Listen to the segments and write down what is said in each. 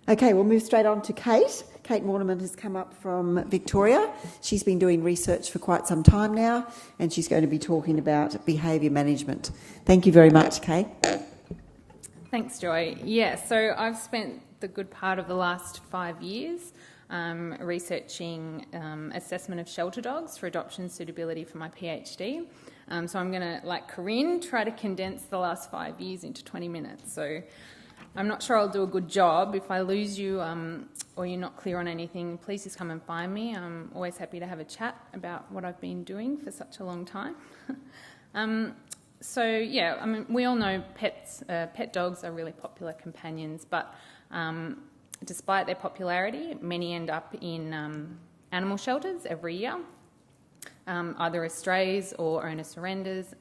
Okay, we'll move straight on to Kate. Kate Mornement has come up from Victoria. She's been doing research for quite some time now, and she's going to be talking about behaviour management. Thank you very much, Kate. Thanks, Joy. Yeah, so I've spent the good part of the last 5 years researching assessment of shelter dogs for adoption suitability for my PhD. So I'm going to, like Corinne, try to condense the last 5 years into 20 minutes. So I'm not sure I'll do a good job. If I lose you or you're not clear on anything, please just come and find me. I'm always happy to have a chat about what I've been doing for such a long time. So, yeah, I mean, we all know pet dogs are really popular companions, but despite their popularity, many end up in animal shelters every year, either as strays or owner surrenders.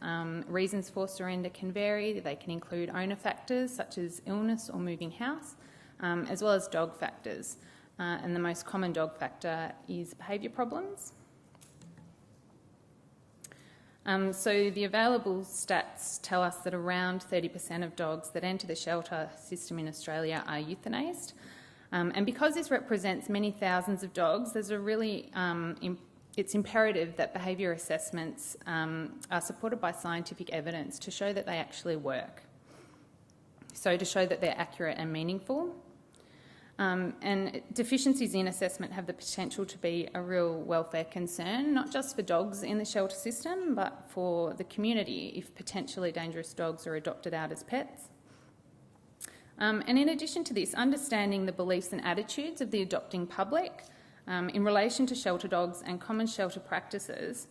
Reasons for surrender can vary. They can include owner factors such as illness or moving house, as well as dog factors. And the most common dog factor is behaviour problems. So the available stats tell us that around 30% of dogs that enter the shelter system in Australia are euthanized. And because this represents many thousands of dogs, there's a really it's imperative that behaviour assessments are supported by scientific evidence to show that they actually work. So to show that they're accurate and meaningful. And deficiencies in assessment have the potential to be a real welfare concern, not just for dogs in the shelter system, but for the community if potentially dangerous dogs are adopted out as pets. And in addition to this, understanding the beliefs and attitudes of the adopting public in relation to shelter dogs and common shelter practices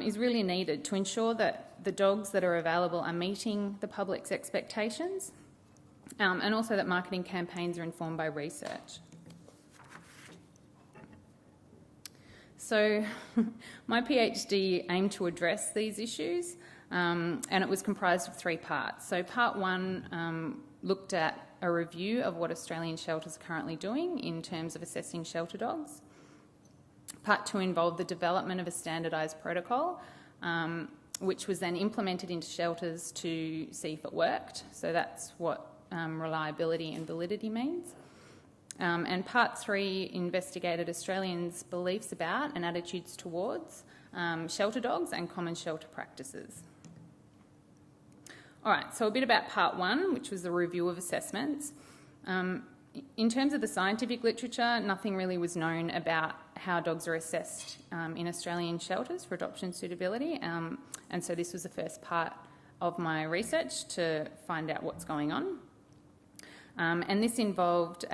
is really needed to ensure that the dogs that are available are meeting the public's expectations. And also that marketing campaigns are informed by research. So my PhD aimed to address these issues, and it was comprised of 3 parts. So part 1 looked at a review of what Australian shelters are currently doing in terms of assessing shelter dogs. Part 2 involved the development of a standardised protocol, which was then implemented into shelters to see if it worked. So that's what reliability and validity means. And part 3 investigated Australians' beliefs about and attitudes towards shelter dogs and common shelter practices. All right, so a bit about part 1, which was the review of assessments. In terms of the scientific literature, nothing really was known about how dogs are assessed in Australian shelters for adoption suitability, and so this was the first part of my research to find out what's going on. And this involved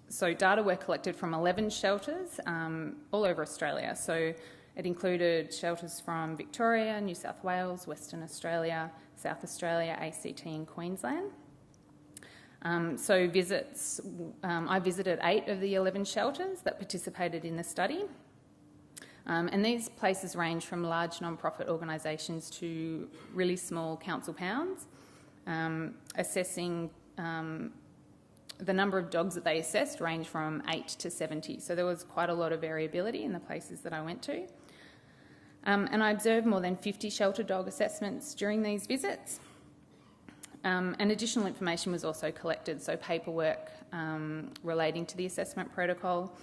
so data were collected from 11 shelters all over Australia. So it included shelters from Victoria, New South Wales, Western Australia, South Australia, ACT and Queensland. So visits, I visited 8 of the 11 shelters that participated in the study. And these places range from large non-profit organisations to really small council pounds. Assessing the number of dogs that they assessed ranged from 8 to 70. So there was quite a lot of variability in the places that I went to. And I observed more than 50 shelter dog assessments during these visits. And additional information was also collected, so paperwork relating to the assessment protocol.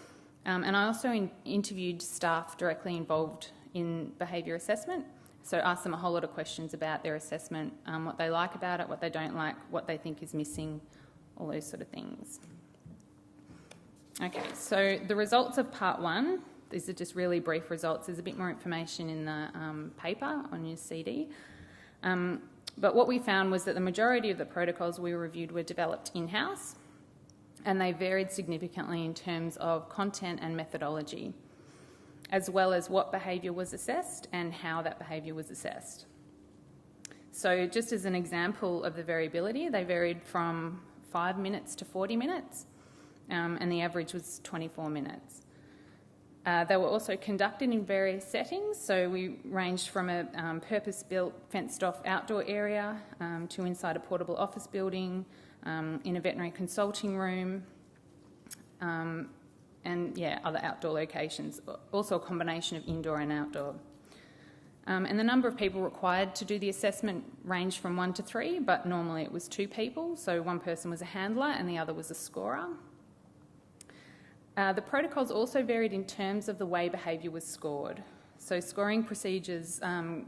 And I also interviewed staff directly involved in behaviour assessment. So asked them a whole lot of questions about their assessment, what they like about it, what they don't like, what they think is missing, all those sort of things. Okay, so the results of part 1, these are just really brief results. There's a bit more information in the paper on your CD. But what we found was that the majority of the protocols we reviewed were developed in-house, and they varied significantly in terms of content and methodology, as well as what behaviour was assessed and how that behaviour was assessed. So just as an example of the variability, they varied from 5 minutes to 40 minutes, and the average was 24 minutes. They were also conducted in various settings, so we ranged from a purpose-built, fenced-off outdoor area to inside a portable office building, in a veterinary consulting room, and, yeah, other outdoor locations, also a combination of indoor and outdoor. And the number of people required to do the assessment ranged from 1 to 3, but normally it was 2 people, so one person was a handler and the other was a scorer. The protocols also varied in terms of the way behaviour was scored. So scoring procedures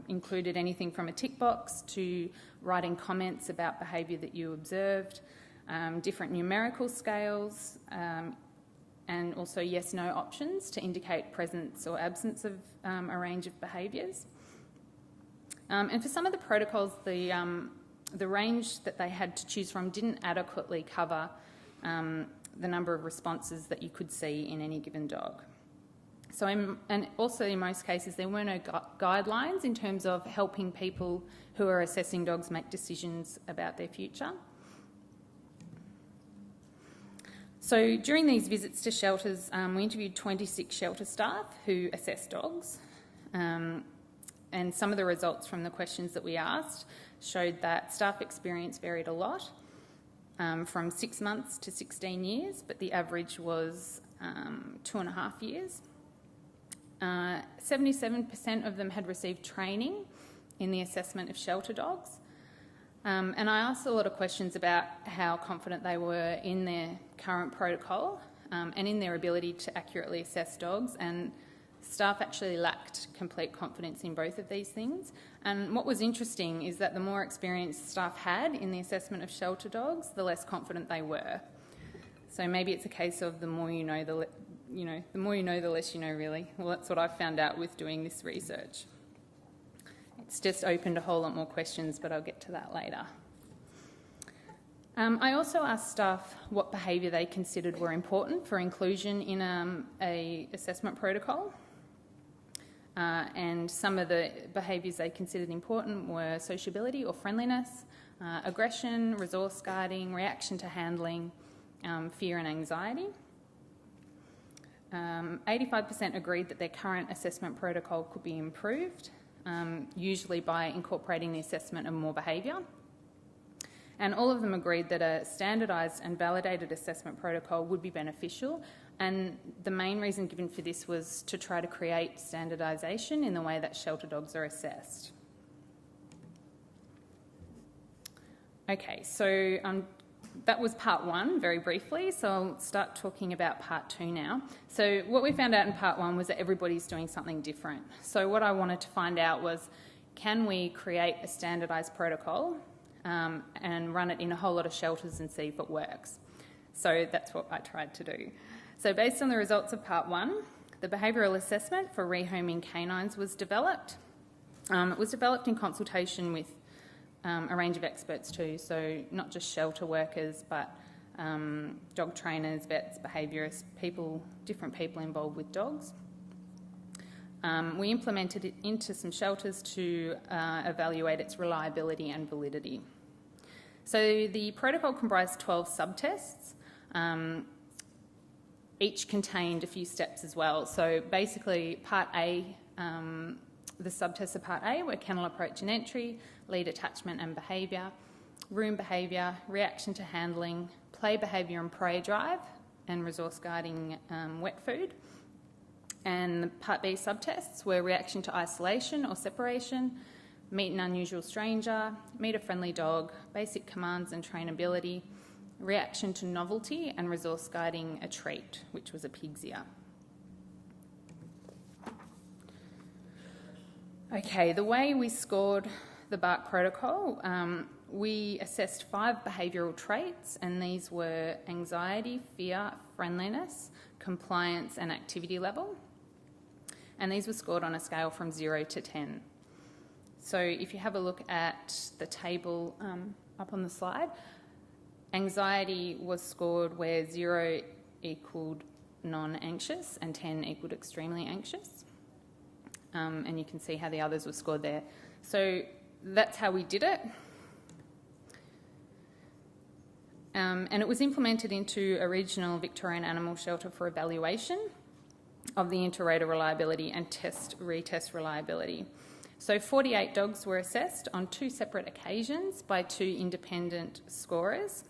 included anything from a tick box to writing comments about behaviour that you observed, different numerical scales, and also yes-no options to indicate presence or absence of a range of behaviours. And for some of the protocols, the range that they had to choose from didn't adequately cover the number of responses that you could see in any given dog. So, and also in most cases, there were no guidelines in terms of helping people who are assessing dogs make decisions about their future. So during these visits to shelters, we interviewed 26 shelter staff who assessed dogs. And some of the results from the questions that we asked showed that staff experience varied a lot, from 6 months to 16 years, but the average was 2.5 years. 77% of them had received training in the assessment of shelter dogs. And I asked a lot of questions about how confident they were in their current protocol and in their ability to accurately assess dogs, and staff actually lacked complete confidence in both of these things. And what was interesting is that the more experience staff had in the assessment of shelter dogs, the less confident they were. So maybe it's a case of the more you know, the more you know, the less you know, really. Well, that's what I found out with doing this research. It's just opened a whole lot more questions, but I'll get to that later. I also asked staff what behaviour they considered were important for inclusion in a assessment protocol. And some of the behaviours they considered important were sociability or friendliness, aggression, resource guarding, reaction to handling, fear and anxiety. 85% agreed that their current assessment protocol could be improved, usually by incorporating the assessment of more behaviour. And all of them agreed that a standardised and validated assessment protocol would be beneficial, and the main reason given for this was to try to create standardisation in the way that shelter dogs are assessed. Okay, so that was part 1, very briefly, so I'll start talking about part 2 now. So what we found out in part 1 was that everybody's doing something different. So what I wanted to find out was, can we create a standardised protocol and run it in a whole lot of shelters and see if it works? So that's what I tried to do. So based on the results of part 1, the behavioural assessment for rehoming canines was developed. It was developed in consultation with a range of experts too, so not just shelter workers, but dog trainers, vets, behaviourists, different people involved with dogs. We implemented it into some shelters to evaluate its reliability and validity. So the protocol comprised 12 subtests. Each contained a few steps as well. So basically, part A, the subtests of part A were kennel approach and entry, lead attachment and behaviour, room behaviour, reaction to handling, play behaviour and prey drive, and resource guarding wet food. And the part B subtests were reaction to isolation or separation, meet an unusual stranger, meet a friendly dog, basic commands and trainability, reaction to novelty, and resource guiding a treat, which was a pig's ear. Okay, the way we scored the B.A.R.K protocol, we assessed 5 behavioural traits, and these were anxiety, fear, friendliness, compliance and activity level. And these were scored on a scale from 0 to 10. So if you have a look at the table up on the slide, anxiety was scored where 0 equalled non-anxious and 10 equalled extremely anxious. And you can see how the others were scored there. So that's how we did it. And it was implemented into a regional Victorian animal shelter for evaluation of the Interrater reliability and retest reliability. So 48 dogs were assessed on 2 separate occasions by 2 independent scorers.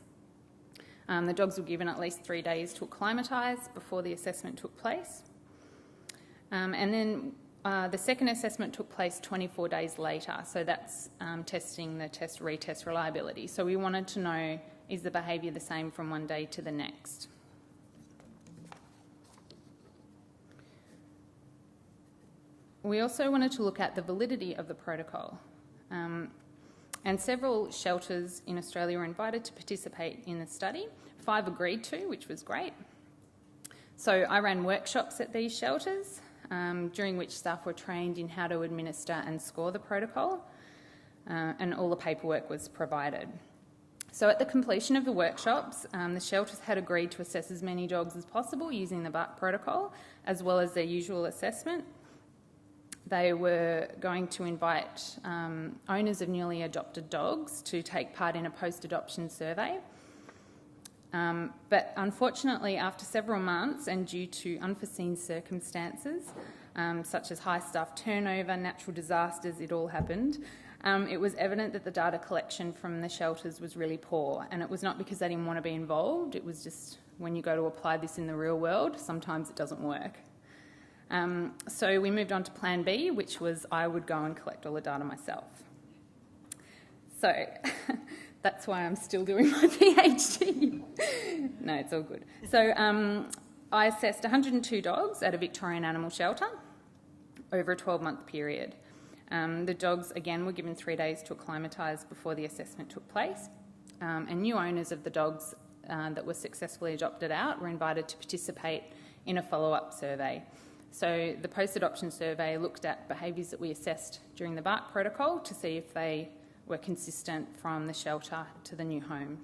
The dogs were given at least 3 days to acclimatise before the assessment took place. And then The second assessment took place 24 days later, so that's testing the retest reliability. So we wanted to know, is the behaviour the same from one day to the next? We also wanted to look at the validity of the protocol. And several shelters in Australia were invited to participate in the study. 5 agreed to, which was great. So I ran workshops at these shelters, during which staff were trained in how to administer and score the protocol, and all the paperwork was provided. So at the completion of the workshops, the shelters had agreed to assess as many dogs as possible using the B.A.R.K protocol, as well as their usual assessment. They were going to invite owners of newly adopted dogs to take part in a post-adoption survey. But unfortunately, after several months and due to unforeseen circumstances, such as high staff turnover, natural disasters, it all happened, it was evident that the data collection from the shelters was really poor. And it was not because they didn't want to be involved, it was just when you go to apply this in the real world, sometimes it doesn't work. So we moved on to plan B, which was I would go and collect all the data myself. So that's why I'm still doing my PhD. No, it's all good. So I assessed 102 dogs at a Victorian animal shelter over a 12-month period. The dogs, again, were given 3 days to acclimatise before the assessment took place. And new owners of the dogs that were successfully adopted out were invited to participate in a follow-up survey. So the post-adoption survey looked at behaviours that we assessed during the B.A.R.K protocol to see if they were consistent from the shelter to the new home.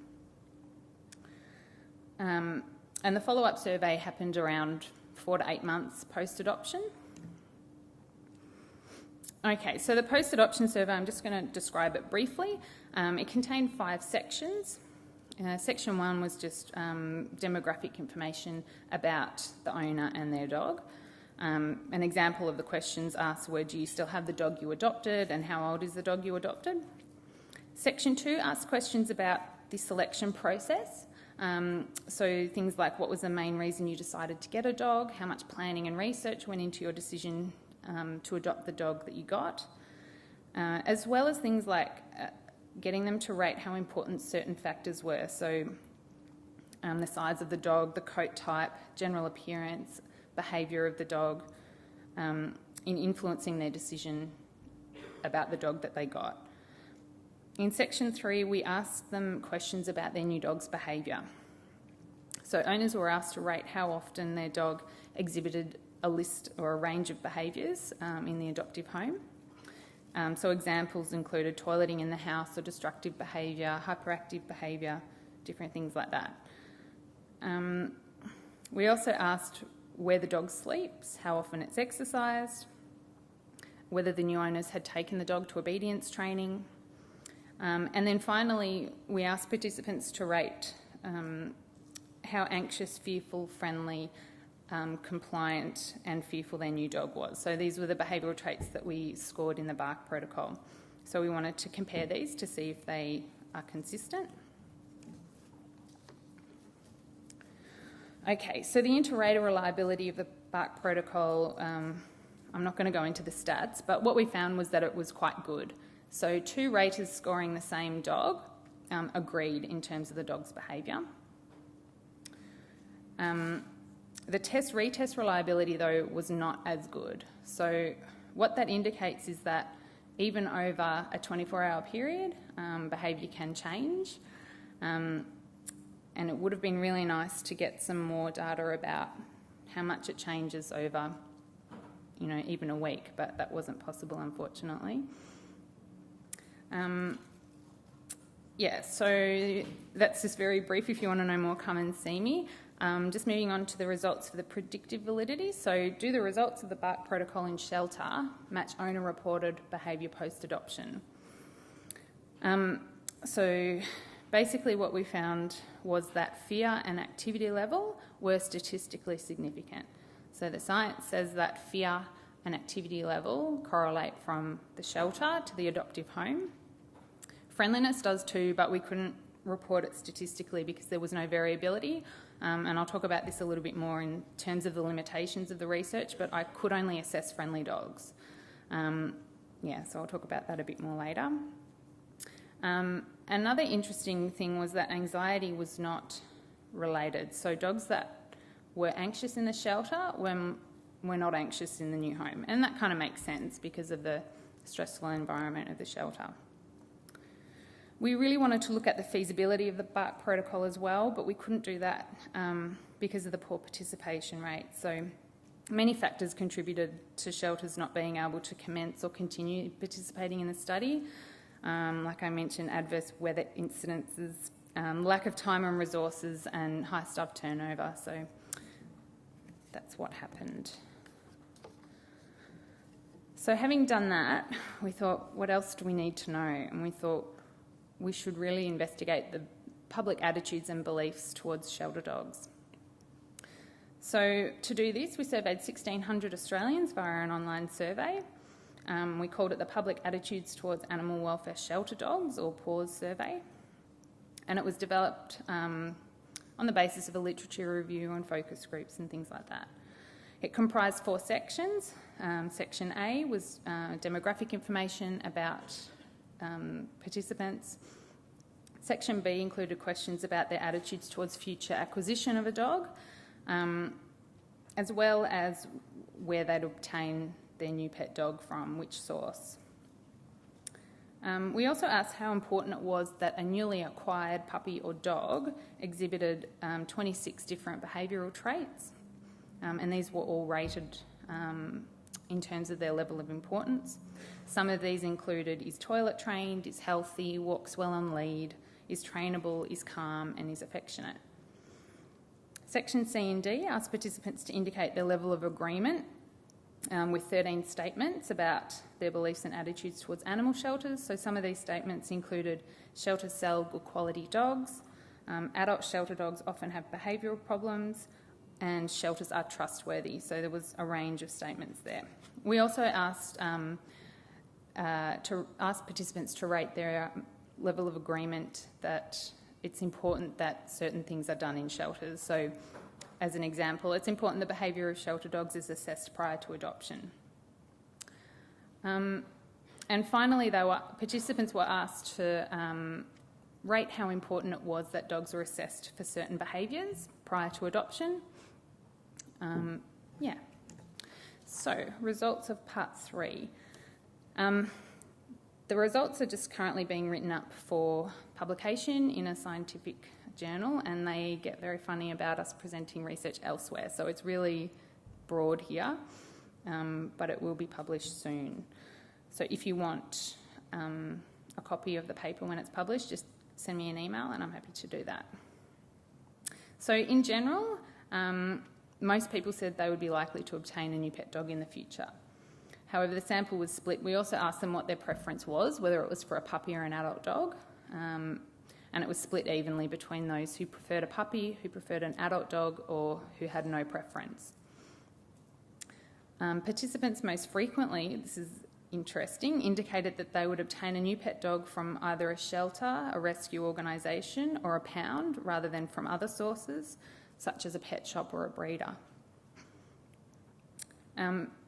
And the follow-up survey happened around 4 to 8 months post-adoption. Okay, so the post-adoption survey, I'm just going to describe it briefly. It contained 5 sections. Section 1 was just demographic information about the owner and their dog. An example of the questions asked were, do you still have the dog you adopted and how old is the dog you adopted? Section 2 asked questions about the selection process. So things like what was the main reason you decided to get a dog, how much planning and research went into your decision to adopt the dog that you got, as well as things like getting them to rate how important certain factors were. So the size of the dog, the coat type, general appearance, behaviour of the dog, in influencing their decision about the dog that they got. In section 3, we asked them questions about their new dog's behaviour. So owners were asked to rate how often their dog exhibited a list or a range of behaviours in the adoptive home. So examples included toileting in the house or destructive behaviour, hyperactive behaviour, different things like that. We also asked where the dog sleeps, how often it's exercised, whether the new owners had taken the dog to obedience training. And then finally, we asked participants to rate how anxious, fearful, friendly, compliant and fearful their new dog was. So these were the behavioural traits that we scored in the B.A.R.K protocol. So we wanted to compare these to see if they are consistent. Okay, so the Interrater reliability of the B.A.R.K protocol, I'm not going to go into the stats, but what we found was that it was quite good. So 2 raters scoring the same dog agreed in terms of the dog's behaviour. The retest reliability, though, was not as good. So what that indicates is that even over a 24-hour period, behaviour can change. And it would have been really nice to get some more data about how much it changes over, even a week, but that wasn't possible, unfortunately. So that's just very brief. If you want to know more, come and see me. Just moving on to the results for the predictive validity. So do the results of the B.A.R.K protocol in shelter match owner-reported behaviour post-adoption? So basically what we found was that fear and activity level were statistically significant. So the science says that fear and activity level correlate from the shelter to the adoptive home. Friendliness does too, but we couldn't report it statistically because there was no variability. And I'll talk about this a little bit more in terms of the limitations of the research, but I could only assess friendly dogs. So I'll talk about that a bit more later. Another interesting thing was that anxiety was not related. So dogs that were anxious in the shelter were not anxious in the new home. And that kind of makes sense because of the stressful environment of the shelter. We really wanted to look at the feasibility of the B.A.R.K protocol as well, but we couldn't do that because of the poor participation rate. So many factors contributed to shelters not being able to commence or continue participating in the study. Like I mentioned, adverse weather incidences, lack of time and resources, and high staff turnover. So that's what happened. So having done that, we thought, what else do we need to know? And we thought we should really investigate the public attitudes and beliefs towards shelter dogs. So to do this, we surveyed 1,600 Australians via an online survey. We called it the Public Attitudes Towards Animal Welfare Shelter Dogs, or PAWS survey. And it was developed on the basis of a literature review and focus groups and things like that. It comprised 4 sections. Section A was demographic information about participants. Section B included questions about their attitudes towards future acquisition of a dog, as well as where they'd obtain their new pet dog from, which source. We also asked how important it was that a newly acquired puppy or dog exhibited 26 different behavioural traits, and these were all rated in terms of their level of importance. Some of these included: is toilet trained, is healthy, walks well on lead, is trainable, is calm, and is affectionate. Section C and D asked participants to indicate their level of agreement with 13 statements about their beliefs and attitudes towards animal shelters. So some of these statements included: shelters sell good quality dogs, adult shelter dogs often have behavioural problems, and shelters are trustworthy. So there was a range of statements there. We also asked participants to rate their level of agreement that it's important that certain things are done in shelters. So as an example, it's important the behaviour of shelter dogs is assessed prior to adoption. And finally, participants were asked to rate how important it was that dogs were assessed for certain behaviours prior to adoption. So, results of part 3. The results are just currently being written up for publication in a scientific journal, and they get very funny about us presenting research elsewhere. So it's really broad here, but it will be published soon. So if you want a copy of the paper when it's published, just send me an email and I'm happy to do that. So in general, most people said they would be likely to obtain a new pet dog in the future. However, the sample was split. We also asked them what their preference was, whether it was for a puppy or an adult dog, and it was split evenly between those who preferred a puppy, who preferred an adult dog, or who had no preference. Participants most frequently, this is interesting, indicated that they would obtain a new pet dog from either a shelter, a rescue organisation, or a pound, rather than from other sources, such as a pet shop or a breeder.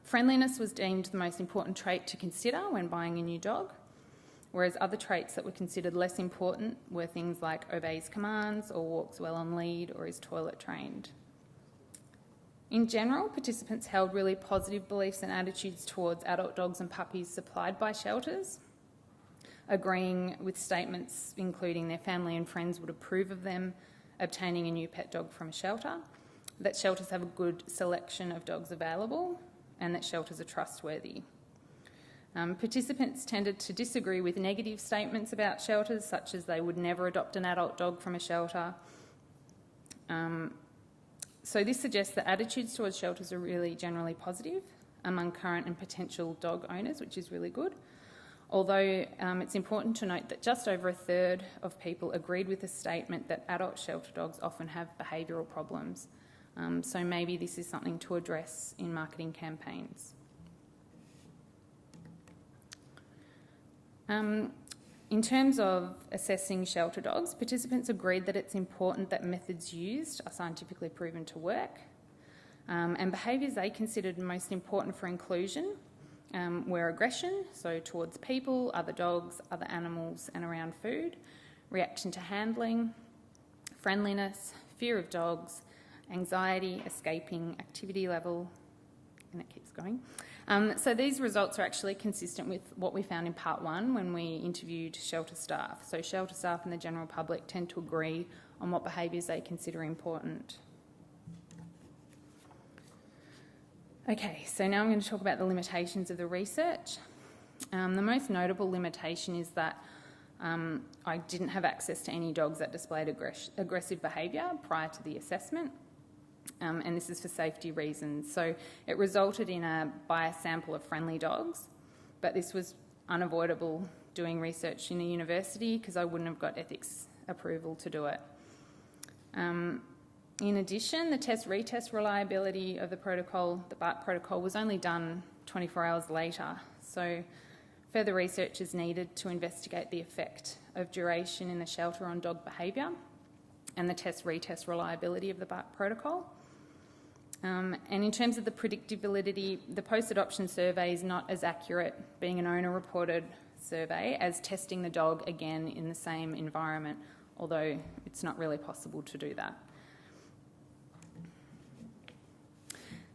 Friendliness was deemed the most important trait to consider when buying a new dog, whereas other traits that were considered less important were things like obeys commands or walks well on lead or is toilet trained. In general, participants held really positive beliefs and attitudes towards adult dogs and puppies supplied by shelters, agreeing with statements including their family and friends would approve of them obtaining a new pet dog from a shelter, that shelters have a good selection of dogs available, and that shelters are trustworthy. Participants tended to disagree with negative statements about shelters, such as they would never adopt an adult dog from a shelter. So this suggests that attitudes towards shelters are really generally positive among current and potential dog owners, which is really good. Although it's important to note that just over a third of people agreed with the statement that adult shelter dogs often have behavioural problems. So maybe this is something to address in marketing campaigns. In terms of assessing shelter dogs, participants agreed that it's important that methods used are scientifically proven to work, and behaviours they considered most important for inclusion were aggression, so towards people, other dogs, other animals and around food, reaction to handling, friendliness, fear of dogs, anxiety, escaping, activity level, and it keeps going. So these results are actually consistent with what we found in part 1 when we interviewed shelter staff. So shelter staff and the general public tend to agree on what behaviours they consider important. Okay, so now I'm going to talk about the limitations of the research. The most notable limitation is that I didn't have access to any dogs that displayed aggressive behaviour prior to the assessment. And this is for safety reasons. So it resulted in a biased sample of friendly dogs, but this was unavoidable doing research in a university because I wouldn't have got ethics approval to do it. In addition, the test-retest reliability of the protocol, the B.A.R.K protocol, was only done 24 hours later. So further research is needed to investigate the effect of duration in the shelter on dog behaviour and the test-retest reliability of the B.A.R.K protocol. And in terms of the predictive validity, the post-adoption survey is not as accurate, being an owner-reported survey, as testing the dog again in the same environment, although it's not really possible to do that.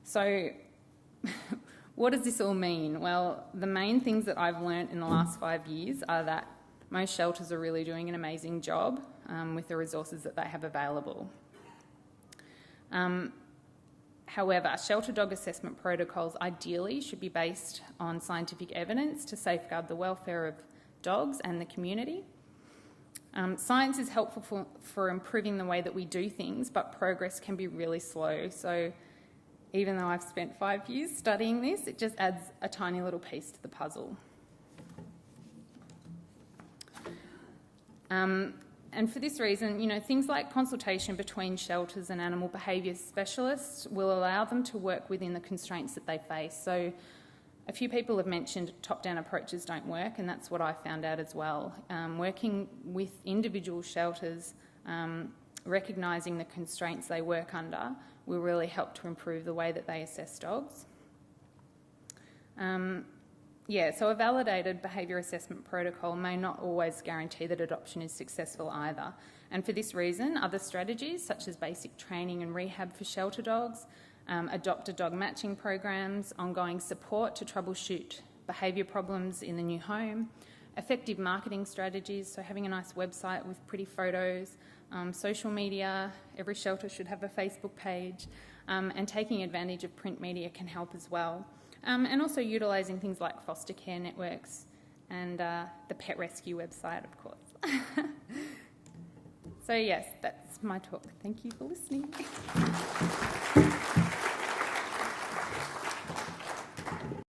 So what does this all mean? Well, the main things that I've learnt in the last 5 years are that most shelters are really doing an amazing job with the resources that they have available. However, shelter dog assessment protocols ideally should be based on scientific evidence to safeguard the welfare of dogs and the community. Science is helpful for improving the way that we do things, but progress can be really slow. So even though I've spent 5 years studying this, it just adds a tiny little piece to the puzzle. And for this reason, things like consultation between shelters and animal behaviour specialists will allow them to work within the constraints that they face. So a few people have mentioned top-down approaches don't work, and that's what I found out as well. Working with individual shelters, recognising the constraints they work under will really help to improve the way that they assess dogs. So a validated behaviour assessment protocol may not always guarantee that adoption is successful either. And for this reason, other strategies such as basic training and rehab for shelter dogs, adopter dog matching programs, ongoing support to troubleshoot behaviour problems in the new home, effective marketing strategies, so having a nice website with pretty photos, social media, every shelter should have a Facebook page, and taking advantage of print media can help as well. And also utilising things like foster care networks and the pet rescue website, of course. So yes, that's my talk. Thank you for listening.